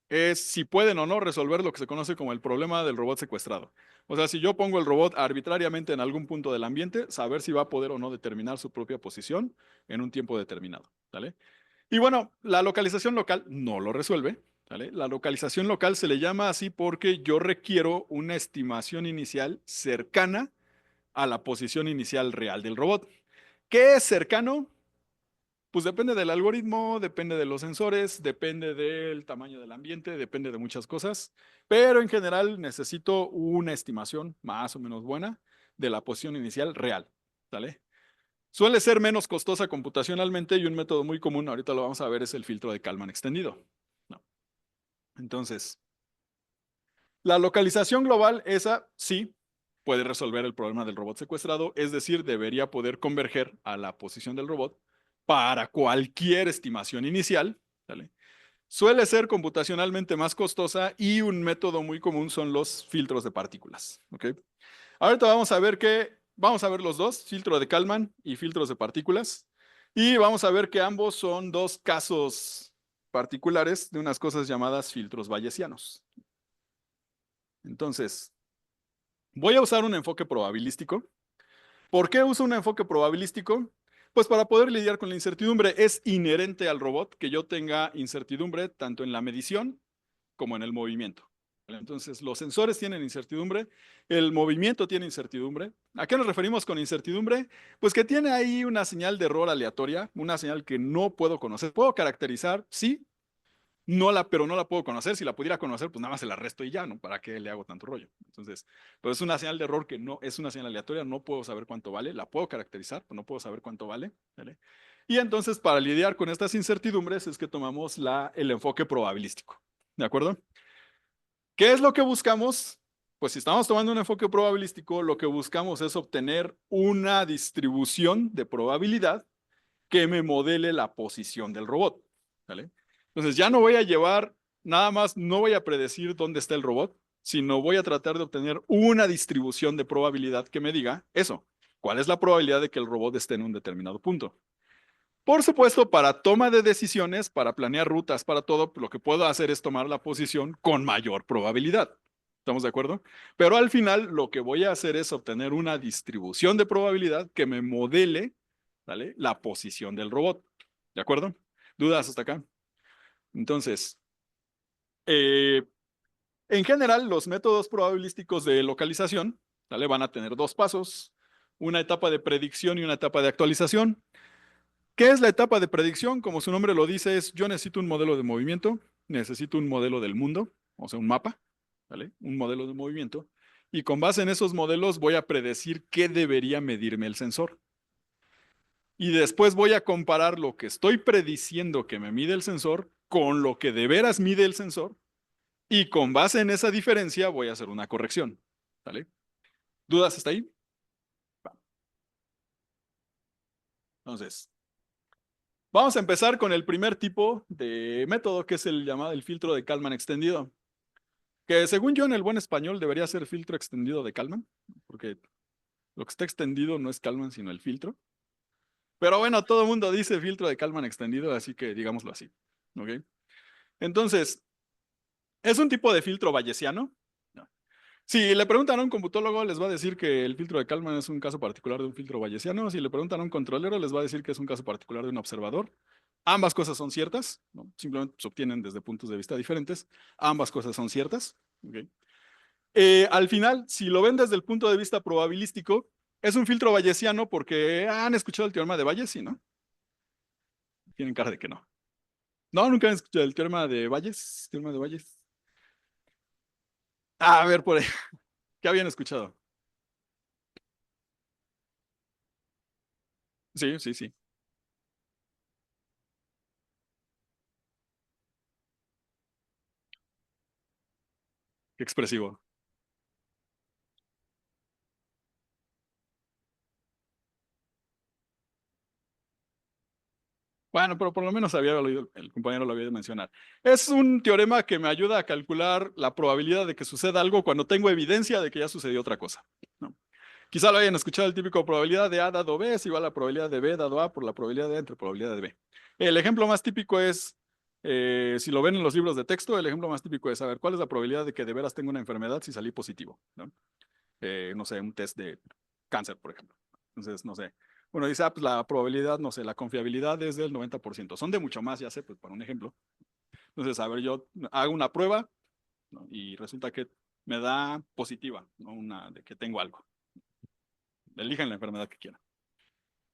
Es si pueden o no resolver lo que se conoce como el problema del robot secuestrado. O sea, si yo pongo el robot arbitrariamente en algún punto del ambiente, saber si va a poder o no determinar su propia posición en un tiempo determinado. ¿Vale? Y bueno, la localización local no lo resuelve. ¿Vale? La localización local se le llama así porque yo requiero una estimación inicial cercana a la posición inicial real del robot. ¿Qué es cercano? Pues depende del algoritmo, depende de los sensores, depende del tamaño del ambiente, depende de muchas cosas, pero en general necesito una estimación más o menos buena de la posición inicial real, ¿sale? Suele ser menos costosa computacionalmente y un método muy común, ahorita lo vamos a ver, es el filtro de Kalman extendido. No. Entonces, la localización global, esa sí puede resolver el problema del robot secuestrado, es decir, debería poder converger a la posición del robot para cualquier estimación inicial, ¿vale? Suele ser computacionalmente más costosa y un método muy común son los filtros de partículas, ¿ok? Ahorita vamos a ver los dos, filtro de Kalman y filtros de partículas, y vamos a ver que ambos son dos casos particulares de unas cosas llamadas filtros bayesianos. Entonces, voy a usar un enfoque probabilístico. ¿Por qué uso un enfoque probabilístico? Pues para poder lidiar con la incertidumbre. Es inherente al robot que yo tenga incertidumbre tanto en la medición como en el movimiento. Entonces, los sensores tienen incertidumbre, el movimiento tiene incertidumbre. ¿A qué nos referimos con incertidumbre? Pues que tiene ahí una señal de error aleatoria, una señal que no puedo conocer. Puedo caracterizar, sí, pero no la puedo conocer. Si la pudiera conocer, pues nada más se la resto y ya, ¿no? ¿Para qué le hago tanto rollo? Entonces, pues es una señal de error que no es una señal aleatoria, no puedo saber cuánto vale, la puedo caracterizar, pero no puedo saber cuánto vale, ¿vale? Y entonces, para lidiar con estas incertidumbres es que tomamos el enfoque probabilístico, ¿de acuerdo? ¿Qué es lo que buscamos? Pues si estamos tomando un enfoque probabilístico, lo que buscamos es obtener una distribución de probabilidad que me modele la posición del robot, ¿vale? Entonces ya no voy a llevar, nada más, no voy a predecir dónde está el robot, sino voy a tratar de obtener una distribución de probabilidad que me diga eso. ¿Cuál es la probabilidad de que el robot esté en un determinado punto? Por supuesto, para toma de decisiones, para planear rutas, para todo, lo que puedo hacer es tomar la posición con mayor probabilidad. ¿Estamos de acuerdo? Pero al final lo que voy a hacer es obtener una distribución de probabilidad que me modele, ¿vale? La posición del robot. ¿De acuerdo? ¿Dudas hasta acá? Entonces, eh, en general, los métodos probabilísticos de localización, ¿vale? Van a tener dos pasos, una etapa de predicción y una etapa de actualización. ¿Qué es la etapa de predicción? Como su nombre lo dice, es yo necesito un modelo de movimiento, necesito un modelo del mundo, o sea, un mapa, ¿vale? Un modelo de movimiento. Y con base en esos modelos voy a predecir qué debería medirme el sensor. Y después voy a comparar lo que estoy prediciendo que me mide el sensor con lo que de veras mide el sensor. Y con base en esa diferencia voy a hacer una corrección, ¿vale? ¿Dudas hasta ahí? Entonces, vamos a empezar con el primer tipo de método, que es el llamado el filtro de Kalman extendido. Que según yo en el buen español debería ser filtro extendido de Kalman, porque lo que está extendido no es Kalman, sino el filtro. Pero bueno, todo el mundo dice filtro de Kalman extendido, así que digámoslo así. ¿Ok? Entonces, es un tipo de filtro bayesiano. No. Si le preguntan a un computólogo, les va a decir que el filtro de Kalman es un caso particular de un filtro bayesiano. Si le preguntan a un controlero, les va a decir que es un caso particular de un observador. Ambas cosas son ciertas, ¿no? Simplemente se obtienen desde puntos de vista diferentes. Ambas cosas son ciertas. ¿Ok? Al final, si lo ven desde el punto de vista probabilístico, es un filtro bayesiano porque han escuchado el teorema de Bayes, ¿sí, no? Tienen cara de que no. No, nunca han escuchado el teorema de Bayes. Teorema de Bayes. A ver, por ahí. ¿Qué habían escuchado? Sí, sí, sí. Qué expresivo. Bueno, pero por lo menos había oído, el compañero lo había de mencionar. Es un teorema que me ayuda a calcular la probabilidad de que suceda algo cuando tengo evidencia de que ya sucedió otra cosa, ¿no? Quizá lo hayan escuchado el típico probabilidad de A dado B es igual a la probabilidad de B dado A por la probabilidad de A entre probabilidad de B. El ejemplo más típico es, si lo ven en los libros de texto, el ejemplo más típico es saber cuál es la probabilidad de que de veras tengo una enfermedad si salí positivo, ¿no? No sé, un test de cáncer, por ejemplo. Entonces, no sé. Uno dice, pues la probabilidad, no sé, la confiabilidad es del 90%. Son de mucho más, ya sé, pues por un ejemplo. Entonces, a ver, yo hago una prueba, ¿no? Y resulta que me da positiva, ¿no? Una de que tengo algo. Elijan la enfermedad que quieran.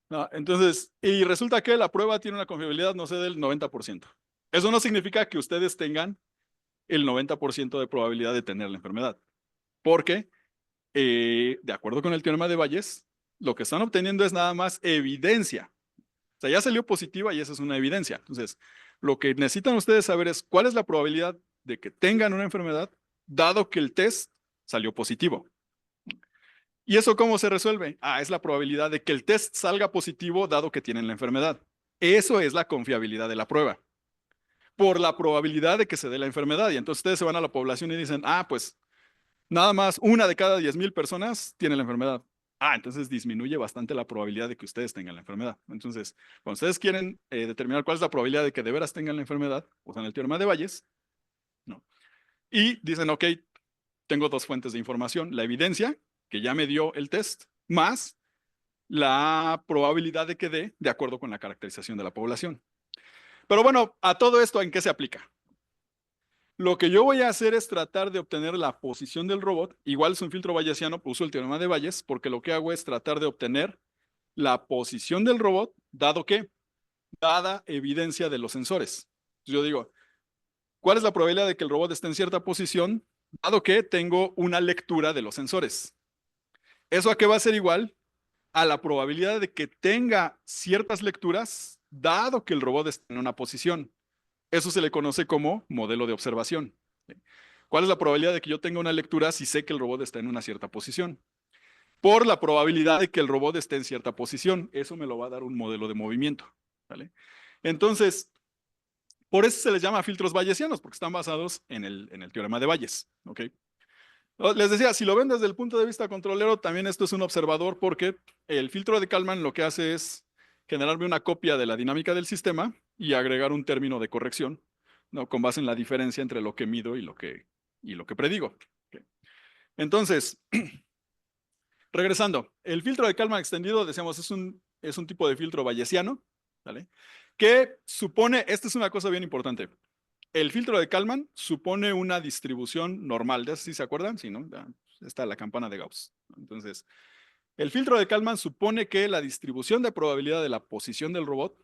No, entonces, y resulta que la prueba tiene una confiabilidad, no sé, del 90%. Eso no significa que ustedes tengan el 90% de probabilidad de tener la enfermedad. Porque, de acuerdo con el teorema de Bayes, lo que están obteniendo es nada más evidencia. O sea, ya salió positiva y esa es una evidencia. Entonces, lo que necesitan ustedes saber es cuál es la probabilidad de que tengan una enfermedad, dado que el test salió positivo. ¿Y eso cómo se resuelve? Es la probabilidad de que el test salga positivo, dado que tienen la enfermedad. Eso es la confiabilidad de la prueba. Por la probabilidad de que se dé la enfermedad. Y entonces ustedes se van a la población y dicen, pues nada más una de cada 10,000 personas tiene la enfermedad. Entonces disminuye bastante la probabilidad de que ustedes tengan la enfermedad. Entonces, cuando ustedes quieren determinar cuál es la probabilidad de que de veras tengan la enfermedad, usan el teorema de Bayes, ¿no? Y dicen, ok, tengo dos fuentes de información, la evidencia, que ya me dio el test, más la probabilidad de que dé de acuerdo con la caracterización de la población. Pero bueno, a todo esto, ¿en qué se aplica? Lo que yo voy a hacer es tratar de obtener la posición del robot. Igual es un filtro bayesiano, uso el teorema de Bayes, porque lo que hago es tratar de obtener la posición del robot, dado que, dada evidencia de los sensores. Entonces yo digo, ¿cuál es la probabilidad de que el robot esté en cierta posición, dado que tengo una lectura de los sensores? ¿Eso a qué va a ser igual? A la probabilidad de que tenga ciertas lecturas, dado que el robot esté en una posición. Eso se le conoce como modelo de observación. ¿Cuál es la probabilidad de que yo tenga una lectura si sé que el robot está en una cierta posición? Por la probabilidad de que el robot esté en cierta posición. Eso me lo va a dar un modelo de movimiento. ¿Vale? Entonces, por eso se les llama filtros bayesianos, porque están basados en el teorema de Bayes. ¿Ok? Les decía, si lo ven desde el punto de vista controlero, también esto es un observador porque el filtro de Kalman lo que hace es generarme una copia de la dinámica del sistema y agregar un término de corrección, ¿no? Con base en la diferencia entre lo que mido y lo que predigo. Okay. Entonces, regresando, el filtro de Kalman extendido, decíamos, es un tipo de filtro bayesiano, ¿vale? Que supone, esta es una cosa bien importante, el filtro de Kalman supone una distribución normal. ¿De eso sí se acuerdan? Sí, ¿no? Ya está la campana de Gauss. Entonces, el filtro de Kalman supone que la distribución de probabilidad de la posición del robot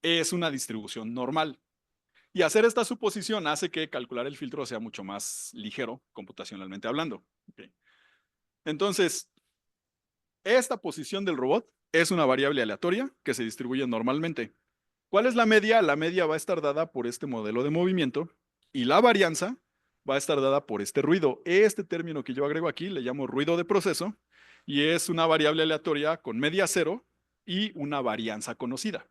es una distribución normal. Y hacer esta suposición hace que calcular el filtro sea mucho más ligero, computacionalmente hablando. Okay. Entonces, esta posición del robot es una variable aleatoria que se distribuye normalmente. ¿Cuál es la media? La media va a estar dada por este modelo de movimiento y la varianza va a estar dada por este ruido. Este término que yo agrego aquí le llamo ruido de proceso y es una variable aleatoria con media cero y una varianza conocida.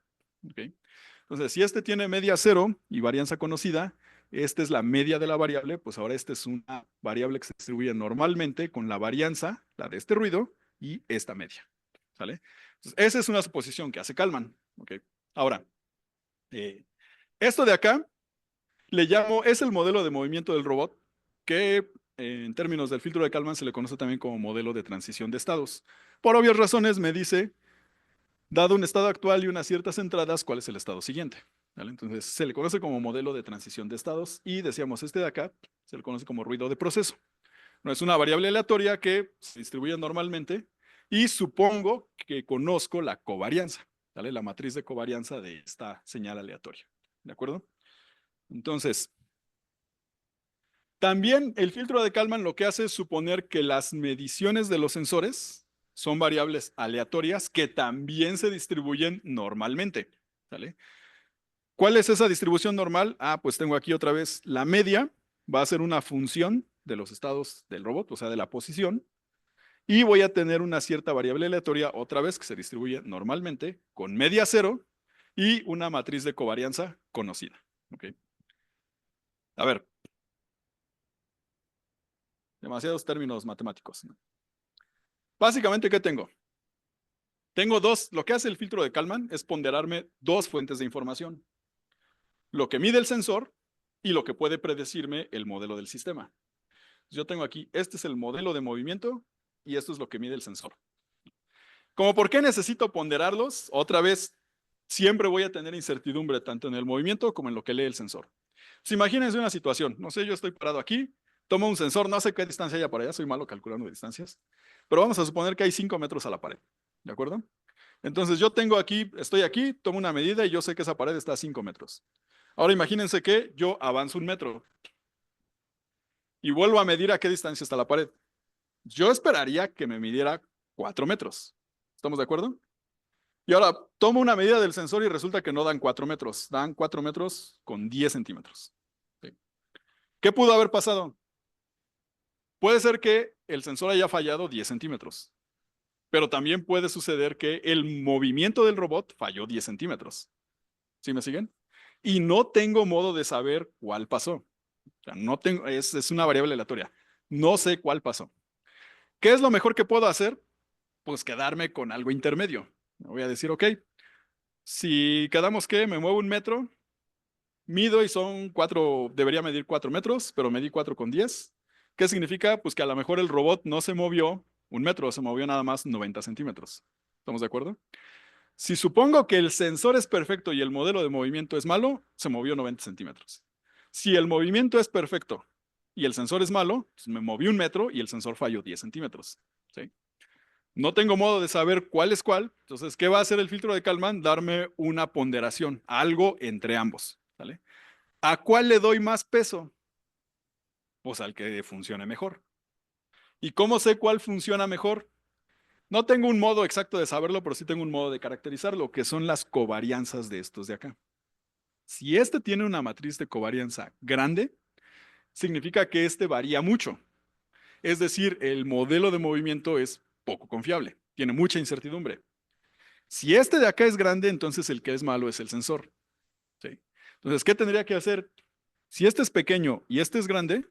¿Okay? Entonces, si este tiene media cero y varianza conocida, esta es la media de la variable, pues ahora esta es una variable que se distribuye normalmente con la varianza, la de este ruido, y esta media. ¿Sale? Entonces, esa es una suposición que hace Kalman. ¿Okay? Ahora, esto de acá le llamo, es el modelo de movimiento del robot, que en términos del filtro de Kalman se le conoce también como modelo de transición de estados. Por obvias razones me dice, dado un estado actual y unas ciertas entradas, ¿cuál es el estado siguiente? ¿Vale? Entonces se le conoce como modelo de transición de estados y decíamos, este de acá se le conoce como ruido de proceso. No es una variable aleatoria que se distribuye normalmente y supongo que conozco la covarianza, ¿vale? La matriz de covarianza de esta señal aleatoria. ¿De acuerdo? Entonces, también el filtro de Kalman lo que hace es suponer que las mediciones de los sensores son variables aleatorias que también se distribuyen normalmente. ¿Vale? ¿Cuál es esa distribución normal? Pues tengo aquí otra vez la media, va a ser una función de los estados del robot, o sea, de la posición, y voy a tener una cierta variable aleatoria otra vez que se distribuye normalmente con media cero y una matriz de covarianza conocida. ¿Okay? A ver, demasiados términos matemáticos. Básicamente, ¿qué tengo? Tengo dos, lo que hace el filtro de Kalman es ponderarme dos fuentes de información. Lo que mide el sensor y lo que puede predecirme el modelo del sistema. Yo tengo aquí, este es el modelo de movimiento y esto es lo que mide el sensor. ¿Cómo por qué necesito ponderarlos? Otra vez, siempre voy a tener incertidumbre tanto en el movimiento como en lo que lee el sensor. Si imagínense una situación, no sé, yo estoy parado aquí, tomo un sensor, no sé qué distancia haya para allá, soy malo calculando distancias, pero vamos a suponer que hay 5 metros a la pared, ¿de acuerdo? Entonces yo tengo aquí, estoy aquí, tomo una medida y yo sé que esa pared está a 5 metros. Ahora imagínense que yo avanzo 1 metro y vuelvo a medir a qué distancia está la pared. Yo esperaría que me midiera 4 metros. ¿Estamos de acuerdo? Y ahora tomo una medida del sensor y resulta que no dan 4 metros, dan 4 metros con 10 centímetros. ¿Sí? ¿Qué pudo haber pasado? Puede ser que el sensor haya fallado 10 centímetros, pero también puede suceder que el movimiento del robot falló 10 centímetros. ¿Sí me siguen? Y no tengo modo de saber cuál pasó. O sea, no tengo, es una variable aleatoria. No sé cuál pasó. ¿Qué es lo mejor que puedo hacer? Pues quedarme con algo intermedio. Voy a decir, ok, si quedamos que me muevo 1 metro, mido y son 4, debería medir 4 metros, pero medí 4,10. ¿Qué significa? Pues que a lo mejor el robot no se movió 1 metro, se movió nada más 90 centímetros. ¿Estamos de acuerdo? Si supongo que el sensor es perfecto y el modelo de movimiento es malo, se movió 90 centímetros. Si el movimiento es perfecto y el sensor es malo, pues me moví 1 metro y el sensor falló 10 centímetros. ¿Sí? No tengo modo de saber cuál es cuál. Entonces, ¿qué va a hacer el filtro de Kalman? Darme una ponderación, algo entre ambos. ¿Vale? ¿A cuál le doy más peso? Pues al que funcione mejor. ¿Y cómo sé cuál funciona mejor? No tengo un modo exacto de saberlo, pero sí tengo un modo de caracterizarlo, que son las covarianzas de estos de acá. Si este tiene una matriz de covarianza grande, significa que este varía mucho. Es decir, el modelo de movimiento es poco confiable, tiene mucha incertidumbre. Si este de acá es grande, entonces el que es malo es el sensor. ¿Sí? Entonces, ¿qué tendría que hacer? Si este es pequeño y este es grande,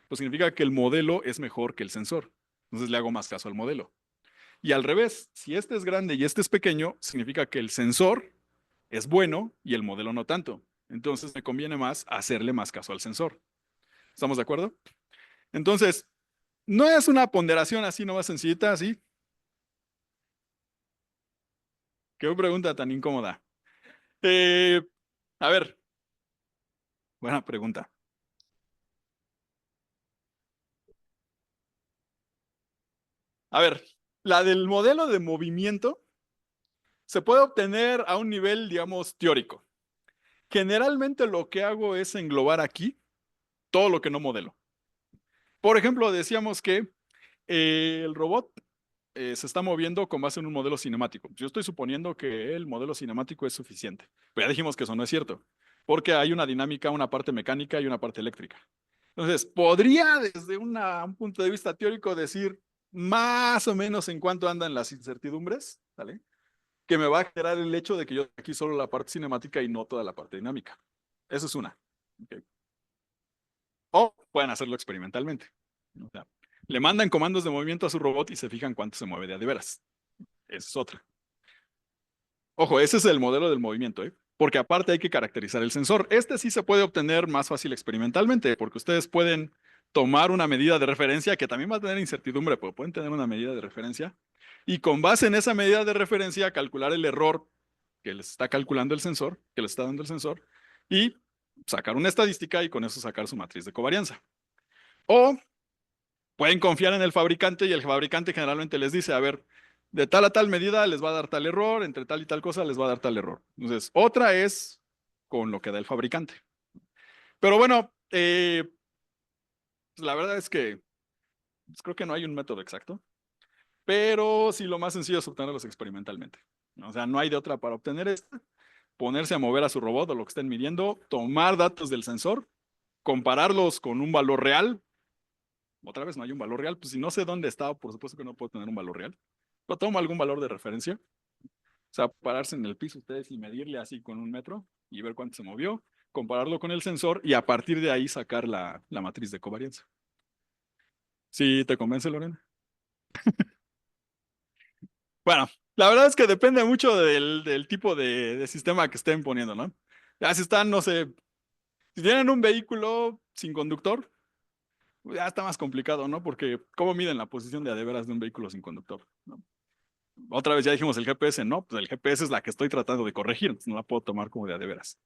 pues significa que el modelo es mejor que el sensor. Entonces le hago más caso al modelo. Y al revés, si este es grande y este es pequeño, significa que el sensor es bueno y el modelo no tanto. Entonces me conviene más hacerle más caso al sensor. ¿Estamos de acuerdo? Entonces, no es una ponderación así nomás sencillita, así. Qué pregunta tan incómoda. Eh, a ver, buena pregunta. A ver, la del modelo de movimiento se puede obtener a un nivel, digamos, teórico. Generalmente lo que hago es englobar aquí todo lo que no modelo. Por ejemplo, decíamos que el robot se está moviendo con base en un modelo cinemático. Yo estoy suponiendo que el modelo cinemático es suficiente, pero ya dijimos que eso no es cierto, porque hay una dinámica, una parte mecánica y una parte eléctrica. Entonces, podría desde un punto de vista teórico decir más o menos en cuánto andan las incertidumbres, ¿vale? Que me va a generar el hecho de que yo aquí solo la parte cinemática y no toda la parte dinámica. Eso es una. Okay. O pueden hacerlo experimentalmente. O sea, le mandan comandos de movimiento a su robot y se fijan cuánto se mueve de a de veras. Esa es otra. Ojo, ese es el modelo del movimiento, ¿eh? Porque aparte hay que caracterizar el sensor. Este sí se puede obtener más fácil experimentalmente, porque ustedes pueden tomar una medida de referencia que también va a tener incertidumbre, pero pueden tener una medida de referencia y con base en esa medida de referencia calcular el error que les está calculando el sensor, que les está dando el sensor, y sacar una estadística y con eso sacar su matriz de covarianza. O pueden confiar en el fabricante y el fabricante generalmente les dice, a ver, de tal a tal medida les va a dar tal error, entre tal y tal cosa les va a dar tal error. Entonces, otra es con lo que da el fabricante. Pero bueno, pues la verdad es que pues creo que no hay un método exacto, pero sí lo más sencillo es obtenerlos experimentalmente. O sea, no hay de otra para obtener esto. Ponerse a mover a su robot o lo que estén midiendo, tomar datos del sensor, compararlos con un valor real. Otra vez no hay un valor real, pues si no sé dónde está, por supuesto que no puedo tener un valor real. Pero tomo algún valor de referencia O sea, pararse en el piso ustedes y medirle así con 1 metro y ver cuánto se movió, compararlo con el sensor y a partir de ahí sacar la matriz de covarianza. ¿Sí te convence, Lorena? Bueno, la verdad es que depende mucho del tipo de sistema que estén poniendo, ¿no? Ya si están, no sé, si tienen un vehículo sin conductor, ya está más complicado, ¿no? Porque ¿cómo miden la posición de a de veras de un vehículo sin conductor? ¿No? Otra vez ya dijimos el GPS, no, pues el GPS es la que estoy tratando de corregir, entonces no la puedo tomar como de a de veras.